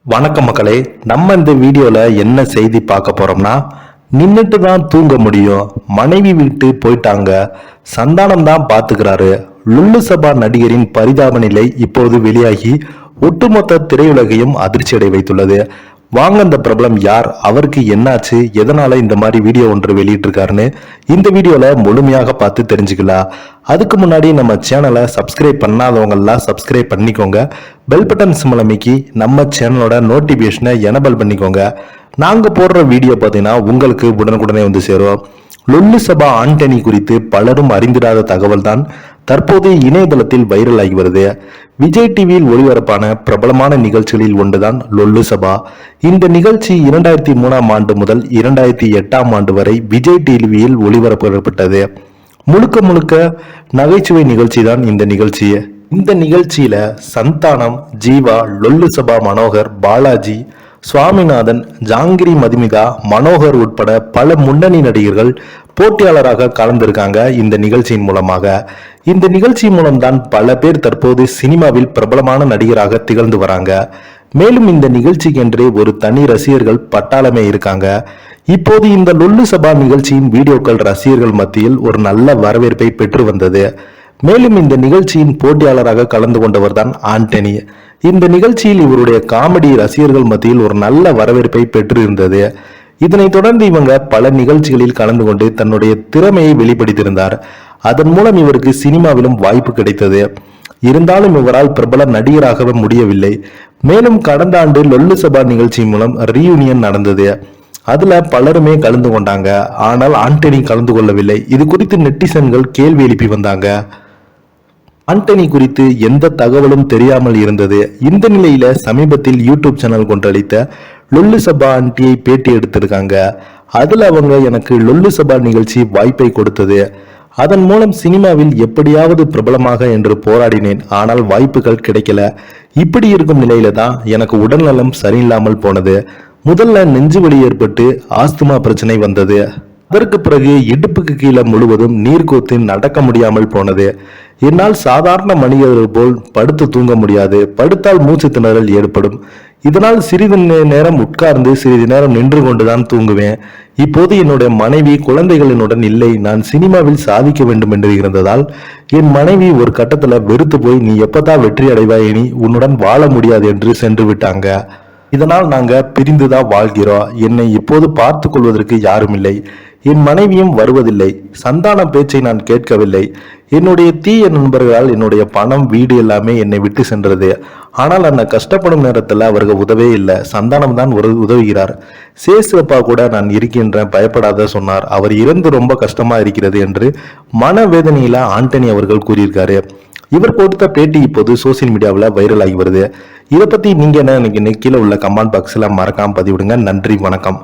வணக்கம் மக்களே. நம்ம இந்த வீடியோல என்ன செய்தி பார்க்க போறோம்னா, நின்னுட்டு தான் தூங்க முடியும், மனைவி விட்டு போயிட்டாங்க, சந்தானம் தான் பாத்துக்கிறாரு. லுல்லு சபா நடிகரின் பரிதாப நிலை இப்போது வெளியாகி ஒட்டுமொத்த திரையுலகையும் அதிர்ச்சியடை வைத்துள்ளது. வாங்க, அந்த பிரபலம் யார், அவருக்கு என்னாச்சு, எதனால இந்த மாதிரி வீடியோ ஒன்று வெளியிட்டிருக்காருன்னு இந்த வீடியோல முழுமையாக பார்த்து தெரிஞ்சுக்கலாம். அதுக்கு முன்னாடி நம்ம சேனலை சப்ஸ்கிரைப் பண்ணாதவங்க எல்லாம் சப்ஸ்கிரைப் பண்ணிக்கோங்க. பெல் பட்டன் சிம்பல் அமைக்கி நம்ம சேனலோட நோட்டிபிகேஷனை எனபிள் பண்ணிக்கோங்க. நாங்க போடுற வீடியோ பார்த்தீங்கன்னா உங்களுக்கு உடனுக்குடனே வந்து சேரும். லுல்லு சபா ஆண்டனி குறித்து பலரும் அறிந்திராத தகவல் தான் தற்போது இணையதளத்தில் வைரல் ஆகி வருது. விஜய் டிவியில் ஒளிபரப்பான பிரபலமான நிகழ்ச்சிகளில் ஒன்றுதான் லுல்லு சபா. இந்த நிகழ்ச்சி 2003ஆம் ஆண்டு முதல் 2008ஆம் ஆண்டு வரை விஜய் டிவியில் ஒளிபரப்பப்பட்டது. முழுக்க முழுக்க நகைச்சுவை நிகழ்ச்சி தான் இந்த நிகழ்ச்சி. இந்த நிகழ்ச்சியில சந்தானம், ஜீவா, லுல்லு சபா மனோகர், பாலாஜி, சுவாமிநாதன், ஜாங்கிரி, மதுமிதா, மனோகர் உட்பட பல முன்னணி நடிகர்கள் போட்டியாளராக கலந்திருக்காங்க. இந்த நிகழ்ச்சியின் மூலமாக இந்த நிகழ்ச்சி மூலம்தான் பல பேர் தற்போது சினிமாவில் பிரபலமான நடிகராக திகழ்ந்து வராங்க. மேலும் இந்த நிகழ்ச்சிக்கென்றே ஒரு தனி ரசிகர்கள் பட்டாளமே இருக்காங்க. இப்போது இந்த லுல்லு சபா நிகழ்ச்சியின் வீடியோக்கள் ரசிகர்கள் மத்தியில் ஒரு நல்ல வரவேற்பை பெற்று வந்தது. மேலும் இந்த நிகழ்ச்சியின் போட்டியாளராக கலந்து கொண்டவர் தான் ஆண்டனி. இந்த நிகழ்ச்சியில் இவருடைய காமெடி ரசிகர்கள் மத்தியில் ஒரு நல்ல வரவேற்பை பெற்று இருந்தது. இதனைத் தொடர்ந்து இவங்க பல நிகழ்ச்சிகளில் கலந்து கொண்டு தன்னுடைய திறமையை வெளிப்படுத்தியிருந்தார். அதன் மூலம் இவருக்கு சினிமாவிலும் வாய்ப்பு கிடைத்தது. இருந்தாலும் இவரால் பிரபல நடிகராக முடியவில்லை. மேலும் கடந்த ஆண்டு லுல்லு சபா நிகழ்ச்சி மூலம் ரீயூனியன் நடந்தது. அதுல பலருமே கலந்து கொண்டாங்க. ஆனால் ஆண்டனி கலந்து கொள்ளவில்லை. இது குறித்து நெட்டிசன்கள் கேள்வி எழுப்பி வந்தாங்க. ஆண்டனி குறித்து எந்த தகவலும் தெரியாமல் இருந்தது. இந்த நிலையில சமீபத்தில் யூடியூப் சேனல் கொண்டளித்த லுல்லு சபா ஆண்டியை பேட்டி எடுத்திருக்காங்க. அதுல அவங்க எனக்கு லுல்லு சபா நிகழ்ச்சி வாய்ப்பை கொடுத்தது. அதன் மூலம் சினிமாவில் எப்படியாவது பிரபலமாக என்று போராடினேன். ஆனால் வாய்ப்புகள் கிடைக்கல. இப்படி இருக்கும் நிலையில தான் எனக்கு உடல்நலம் சரியில்லாமல் போனது. முதல்ல நெஞ்சு வலி ஏற்பட்டு ஆஸ்துமா பிரச்சனை வந்தது. அதற்கு பிறகு இடுப்புக்கு கீழே முழுவதும் நீர் கோத்து நடக்க முடியாமல் போனது. என்னால் சாதாரண மனிதர்கள் போல் படுத்து தூங்க முடியாது. படுத்தால் மூச்சு திணறல் ஏற்படும். இதனால் சிறிது நேரம் உட்கார்ந்து சிறிது நேரம் நின்று கொண்டுதான் தூங்குவேன். இப்போது என்னுடைய மனைவி குழந்தைகளினுடன் இல்லை. நான் சினிமாவில் சாதிக்க வேண்டும் என்று இருந்ததால் என் மனைவி ஒரு கட்டத்துல வெறுத்து போய், நீ எப்பதான் வெற்றி அடைவாய், இனி உன்னுடன் வாழ முடியாது என்று சென்று விட்டாங்க. இதனால் நாங்க பிரிந்துதான் வாழ்கிறோம். என்னை இப்போது பார்த்து கொள்வதற்கு யாரும் இல்லை. என் மனைவியும் வருவதில்லை. சந்தான பேச்சை நான் கேட்கவில்லை. என்னுடைய தீய நண்பர்களால் என்னுடைய பணம், வீடு எல்லாமே என்னை விட்டு சென்றது. ஆனால் அந்த கஷ்டப்படும் நேரத்தில் அவர்கள் உதவே இல்லை. சந்தானம் தான் உதவுகிறார். சேசுப்பா கூட நான் இருக்கின்றேன், பயப்படாத சொன்னார். அவர் இறந்து ரொம்ப கஷ்டமா இருக்கிறது என்று மனவேதனையில ஆண்டனி அவர்கள் கூறியிருக்காரு. இவர் கொடுத்த பேட்டி இப்போது சோசியல் மீடியாவில் வைரல் ஆகி வருது. இதை பத்தி நீங்க என்ன நினைக்கிறீங்க? கீழே உள்ள கமெண்ட் பாக்ஸ்ல மறக்காம பதிவிடுங்க. நன்றி, வணக்கம்.